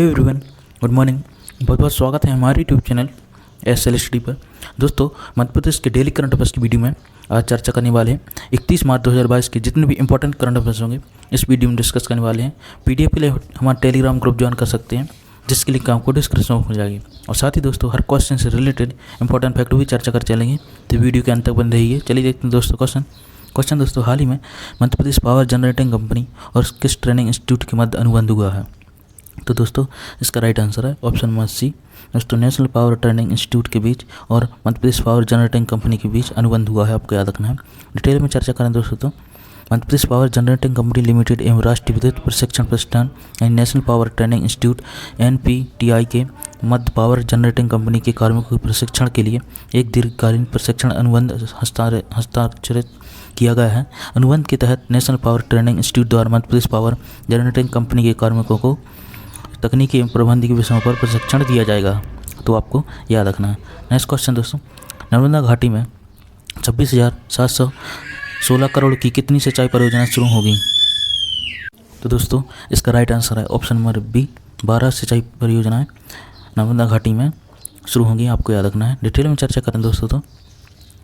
Everyone, good morning. बहुत बहुत स्वागत है हमारे यूट्यूब चैनल SL स्टडी पर। दोस्तों, मध्य प्रदेश के डेली करंट अफेयर्स की वीडियो में आज चर्चा करने वाले हैं 31 मार्च 2022 के जितने भी इंपॉर्टेंट करंट अफेयर्स होंगे इस वीडियो में डिस्कस करने वाले हैं। PDF के लिए हमारा टेलीग्राम ग्रुप ज्वाइन कर सकते हैं, जिसके लिंक आपको डिस्क्रिप्शन में मिल जाएगी। और साथ ही दोस्तों, हर क्वेश्चन से रिलेटेड इंपॉर्टेंट फैक्ट भी चर्चा कर चलेंगे, तो वीडियो के अंत तक बन रही है। चलिए देखते हैं दोस्तों क्वेश्चन दोस्तों, हाल ही में Madhya Pradesh power generating company और किस ट्रेनिंग इंस्टीट्यूट के मध्य अनुबंध हुआ है? तो दोस्तों, इसका राइट आंसर है ऑप्शन नंबर सी। दोस्तों, नेशनल पावर ट्रेनिंग इंस्टीट्यूट के बीच और Madhya Pradesh power generating company के बीच अनुबंध हुआ है, आपको याद रखना है। डिटेल में चर्चा करें दोस्तों, तो Madhya Pradesh power generating company limited एवं राष्ट्रीय विद्युत प्रशिक्षण प्रतिष्ठान यानी national power training institute NPTI के मध्य पावर जनरेटिंग कंपनी के कार्मिकों के प्रशिक्षण के लिए एक दीर्घकालीन प्रशिक्षण अनुबंध हस्ताक्षरित किया गया है। अनुबंध के तहत नेशनल पावर ट्रेनिंग इंस्टीट्यूट द्वारा Madhya Pradesh power generating company के कार्मिकों को तकनीकी एवं प्रबंधन के विषयों पर प्रशिक्षण दिया जाएगा, तो आपको याद रखना है। नेक्स्ट क्वेश्चन दोस्तों, नर्मदा घाटी में 26,716 करोड़ की कितनी सिंचाई परियोजना शुरू होगी? तो दोस्तों, इसका राइट आंसर है ऑप्शन नंबर बी। 12 सिंचाई परियोजनाएं नर्मदा घाटी में शुरू होंगी, आपको याद रखना है। डिटेल में चर्चा करें दोस्तों, तो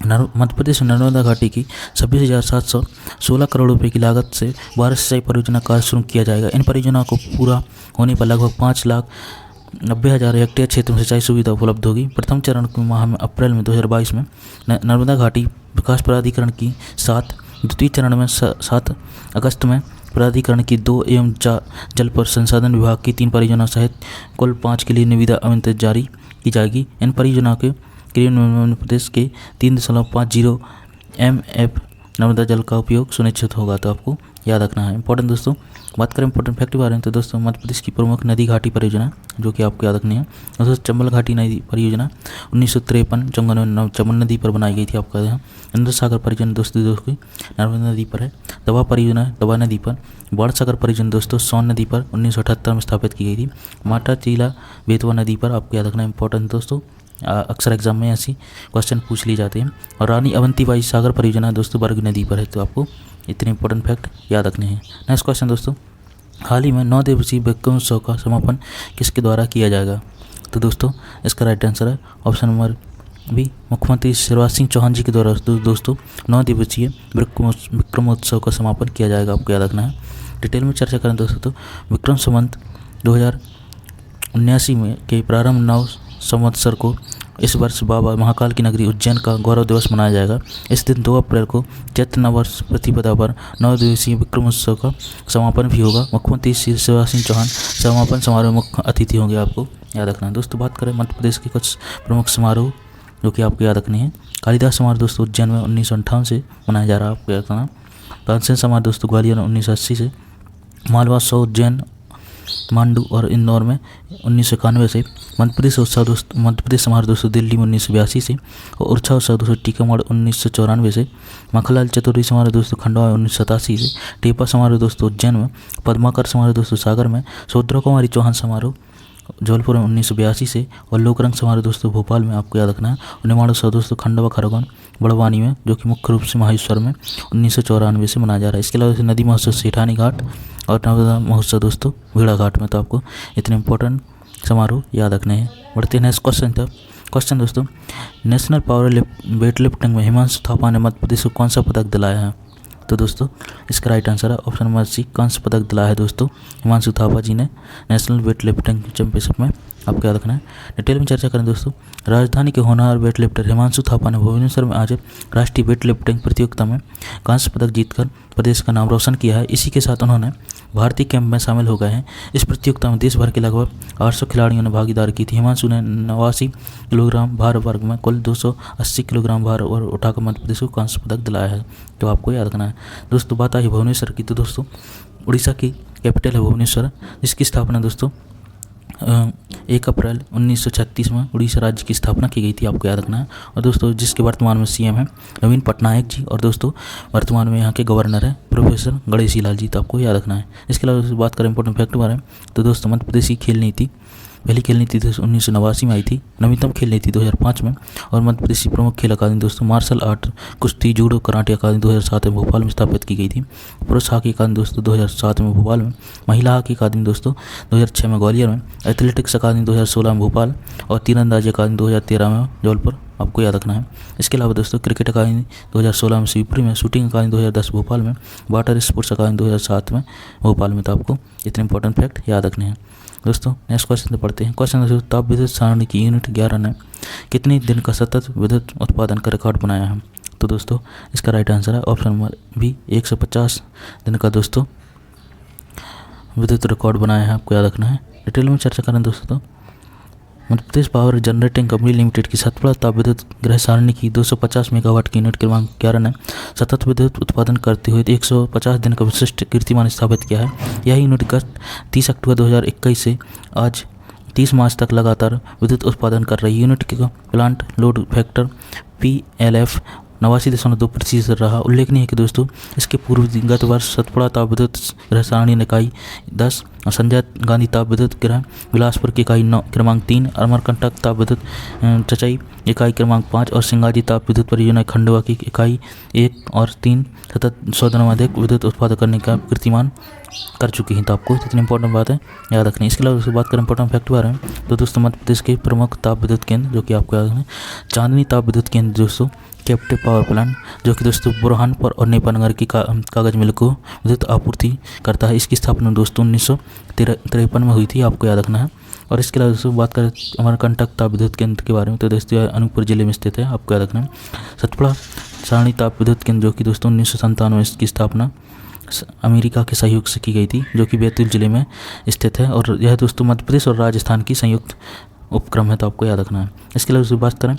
मध्य प्रदेश में नर्मदा घाटी की 26,716 करोड़ रुपए की लागत से 12 सिंचाई परियोजना कार्य शुरू किया जाएगा। इन परियोजनाओं को पूरा होने पर लगभग 5,90,000 हेक्टेयर क्षेत्र में सिंचाई सुविधा उपलब्ध होगी। प्रथम चरण के माह में अप्रैल में 2022 में नर्मदा घाटी विकास प्राधिकरण की 7, द्वितीय चरण में 7 अगस्त में प्राधिकरण की 2 एवं जल संसाधन विभाग की 3 परियोजनाओं सहित कुल 5 के लिए निविदा आमंत्रित जारी की जाएगी। इन परियोजनाओं के मध्य प्रदेश के 3.50 MF नर्मदा जल का उपयोग सुनिश्चित होगा, तो आपको याद रखना है। इंपॉर्टेंट दोस्तों, बात करें इंपॉर्टेंट फैक्ट के बारे में, तो दोस्तों मध्य प्रदेश की प्रमुख नदी घाटी परियोजना जो कि आपको याद रखनी है दोस्तों, चंबल घाटी नदी परियोजना 1953 चंबल नदी पर बनाई गई थी, आपका यहाँ। इंद्र सागर परियोजना दोस्तों नर्मदा नदी पर है। दवा परियोजना दवा नदी पर। बाढ़ सागर परियोजना दोस्तों सोन नदी पर 1978 में स्थापित की गई थी। माटा चीला बेतवा नदी पर, आपको याद रखना है। इंपॉर्टेंट दोस्तों, अक्सर एग्जाम में ऐसी क्वेश्चन पूछ लिए जाते हैं। और रानी अवंतीबाई सागर परियोजना दोस्तों बरग नदी पर है, तो आपको इतने इंपॉर्टेंट फैक्ट याद रखने हैं। नेक्स्ट क्वेश्चन दोस्तों, हाल ही में 9 दिवसीय विक्रमोत्सव का समापन किसके द्वारा किया जाएगा? तो दोस्तों, इसका राइट आंसर है ऑप्शन नंबर बी, मुख्यमंत्री शिवराज सिंह चौहान जी के द्वारा दोस्तों 9 दिवसीय विक्रमोत्सव का समापन किया जाएगा, आपको याद रखना है। डिटेल में चर्चा करें दोस्तों, तो विक्रम संवत 2079 में के प्रारंभ 9 संवत्सर को इस वर्ष बाबा महाकाल की नगरी उज्जैन का गौरव दिवस मनाया जाएगा। इस दिन 2 अप्रैल को चैत्र नववर्ष प्रतिपदा पर 9 दिवसीय विक्रमोत्सव का समापन भी होगा। मुख्यमंत्री श्री शिवराज सिंह चौहान समापन समारोह मुख्य अतिथि होंगे, आपको याद रखना है। दोस्तों, बात करें मध्य प्रदेश के कुछ प्रमुख समारोह जो कि आपको याद रखनी है। कालिदास समारोह दोस्तों उज्जैन में 1958 से मनाया जा रहा है, आपको याद रखना। तानसेन समारोह दोस्तों ग्वालियर 1980 से। मालवात्सव उज्जैन मांडू और इंदौर में 1991 से। मध्य प्रदेश समारोह दोस्तों दिल्ली में 1982 से। और उर्छा उत्सव दोस्तों टीकमगढ़ 1994 से। मखनलाल चतुर्थी समारोह दोस्तों खंडवा में 1987 से। टेपा समारोह दोस्तों उज्जैन में। पद्माकर समारोह दोस्तों सागर में। सुभद्रा कुमारी चौहान समारोह जबलपुर में 1982 से। और लोकरंग समारोह दोस्तों भोपाल में, आपको याद रखना है। और निमाड़ उत्सव दोस्तों खंडवा खरगोन बड़वानी में, जो कि मुख्य रूप से माहेश्वर में 1994 से मनाया जा रहा है। इसके अलावा नदी महोत्सव सेठानी घाट और नर्मदा महोत्सव दोस्तों भेड़ा घाट में, तो आपको इतने इंपॉर्टेंट समारोह याद रखने हैं। बढ़ते हैं नेक्स्ट क्वेश्चन तक। क्वेश्चन दोस्तों, नेशनल पावर वेट लिफ्टिंग में हिमांशु थापा ने मध्य प्रदेश को कौन सा पदक दिलाया है? तो दोस्तों, इसका राइट आंसर है ऑप्शन नंबर सी, कांस्य पदक दिलाया है दोस्तों हिमांशु थापा जी ने नेशनल वेट लिफ्टिंग चैंपियनशिप में, आपको याद रखना है। डिटेल में चर्चा करें दोस्तों, राजधानी के होनहार वेट लिफ्टर हिमांशु थापा ने भुवनेश्वर में आज राष्ट्रीय वेट लिफ्टिंग प्रतियोगिता में कांस्य पदक जीतकर प्रदेश का नाम रोशन किया है। इसी के साथ उन्होंने भारतीय कैंप में शामिल हो गए हैं। इस प्रतियोगिता में देश भर के लगभग 800 खिलाड़ियों ने भागीदारी की थी। हिमांशु ने 89 किलोग्राम भार वर्ग में कुल 280 किलोग्राम भार और उठाकर मध्य प्रदेश को कांस्य पदक दिलाया है, तो आपको याद रखना है। दोस्तों, बात आई भुवनेश्वर की, तो दोस्तों उड़ीसा की कैपिटल है भुवनेश्वर, जिसकी स्थापना दोस्तों 1 अप्रैल 1936 में उड़ीसा राज्य की स्थापना की गई थी, आपको याद रखना है। और दोस्तों, जिसके वर्तमान में CM हैं नवीन पटनायक जी, और दोस्तों वर्तमान में यहाँ के गवर्नर है प्रोफेसर गणेशी लाल जी, तो आपको याद रखना है। इसके अलावा बात करें इंपॉर्टेंट फैक्ट के बारे में, तो दोस्तों मध्य प्रदेश की खेल नीति पहली खेल नीति 1989 में आई थी। नवीनतम खेल नीति 2005 में। और मध्य प्रदेश की प्रमुख खेल अकादमी दोस्तों मार्शल आर्ट, कुश्ती, जूडो, कराटे अकादमी 2007 में भोपाल में स्थापित की गई थी। पुरुष हॉकी अकादमी दोस्तों 2007 में भोपाल में। महिला हॉकी अकादमी दोस्तों 2006 में ग्वालियर में। एथलेटिक्स अकादमी 2016 में भोपाल और तीरंदाजी अकादमी 2013 में जबलपुर, आपको याद रखना है। इसके अलावा दोस्तों क्रिकेट अकादमी 2016 में शिवपुरी में, शूटिंग अकादमी 2010 भोपाल में, वाटर स्पोर्ट्स अकादमी 2007 में भोपाल में। तो आपको इतने इंपॉर्टेंट फैक्ट याद रखने हैं दोस्तों। नेक्स्ट क्वेश्चन तो पढ़ते हैं। क्वेश्चन दोस्तों, ताप विद्युत सारणी की यूनिट 11 ने कितने दिन का सतत विद्युत उत्पादन का रिकॉर्ड बनाया है? तो दोस्तों इसका राइट आंसर है ऑप्शन नंबर बी, 150 दिन का दोस्तों विद्युत रिकॉर्ड बनाया है, आपको याद रखना है। डिटेल में चर्चा करें दोस्तों तो Madhya Pradesh power generating company limited की सतपुड़ा ताप विद्युत ग्रह सारणी की 250 मेगावाट की यूनिट क्रमांक 11 ने सतत विद्युत उत्पादन करते हुए 150 दिन का विशिष्ट कीर्तिमान स्थापित किया है। यह यूनिट गत 30 अक्टूबर 2021 से आज 30 मार्च तक लगातार विद्युत उत्पादन कर रही यूनिट का प्लांट लोड फैक्टर PLF 89.2% रहा। उल्लेखनीय है कि दोस्तों इसके पूर्व गत वर्ष सतपुड़ा ताप विद्युत ग्रह सारणी इकाई 10 और संजय गांधी ताप विद्युत ग्रह बिलासपुर की इकाई 9 क्रमांक 3, अमरकंटक ताप विद्युत चचाई इकाई क्रमांक 5 और सिंगाजी ताप विद्युत परियोजना खंडवा की इकाई 1 और 3 सतत 100 दिनों में अधिक विद्युत उत्पादन करने का कीर्तिमान कर चुकी हैं। तो आपको इतनी इंपॉर्टेंट बात है याद रखनी है। इसके अलावा बात करें इंपॉर्टेंट फैक्ट बारे में तो दोस्तों मध्य प्रदेश के प्रमुख ताप विद्युत केंद्र जो कि आपको याद रखना है, चांदनी ताप विद्युत केंद्र दोस्तों, कैप्टिव पावर प्लांट जो कि दोस्तों बुरहानपुर और नेपालनगर की कागज मिल को विद्युत आपूर्ति करता है। इसकी स्थापना दोस्तों 1953 में हुई थी, आपको याद रखना है। और इसके अलावा दोस्तों बात करें अमरकंटक ताप विद्युत केंद्र के बारे में तो दोस्तों अनूपपुर जिले में स्थित है, आपको याद रखना है। सतपुड़ा सारणी ताप विद्युत केंद्र जो कि दोस्तों 1997 में इसकी स्थापना अमेरिका के सहयोग से की गई थी, जो कि बैतूल जिले में स्थित है। और यह दोस्तों मध्य प्रदेश और राजस्थान की संयुक्त उपक्रम है, तो आपको याद रखना है। इसके अलावा बात करें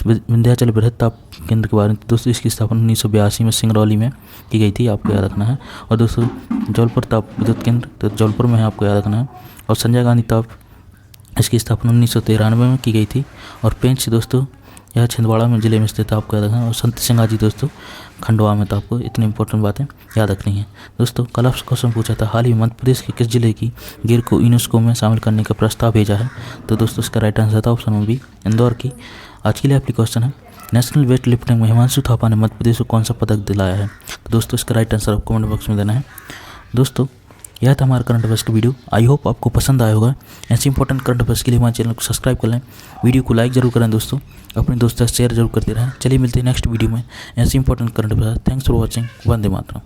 विंध्याचल बृहद ताप केंद्र के बारे में तो दोस्तों इसकी स्थापना 1982 में सिंगरौली में की गई थी, आपको याद रखना है। और दोस्तों जबलपुर ताप विद्युत केंद्र तो जबलपुर में है, आपको याद रखना है। और संजय गांधी ताप इसकी स्थापना 1993 में की गई थी। और पेंच दोस्तों यह छिंदवाड़ा में जिले में स्थित है, आपको याद रखना है। और संत सिंगाजी दोस्तों खंडवा में। तो आपको इतनी इंपॉर्टेंट बातें याद रखनी है दोस्तों। कल आपसे क्वेश्चन पूछा था, हाल ही मध्य प्रदेश के किस जिले की गिर को यूनेस्को में शामिल करने का प्रस्ताव भेजा है? तो दोस्तों इसका राइट आंसर था ऑप्शन नंबर बी, इंदौर की। आज के लिए आपकी क्वेश्चन है, नेशनल वेट लिफ्टिंग में हिमांशु थापा ने मध्य प्रदेश को कौन सा पदक दिलाया है? तो दोस्तों इसका राइट आंसर आपको कमेंट बॉक्स में देना है। दोस्तों यह था हमारा करंट अफेयर्स का वीडियो। आई होप आपको पसंद आया होगा। ऐसे इंपॉर्टेंट करंट अफेयर्स के लिए हमारे चैनल को सब्सक्राइब कर लें, वीडियो को लाइक जरूर करें दोस्तों, अपने दोस्तों से शेयर जरूर करते रहें। चलिए मिलते हैं नेक्स्ट वीडियो में ऐसे important current affair. Thanks for watching. Vande Mataram.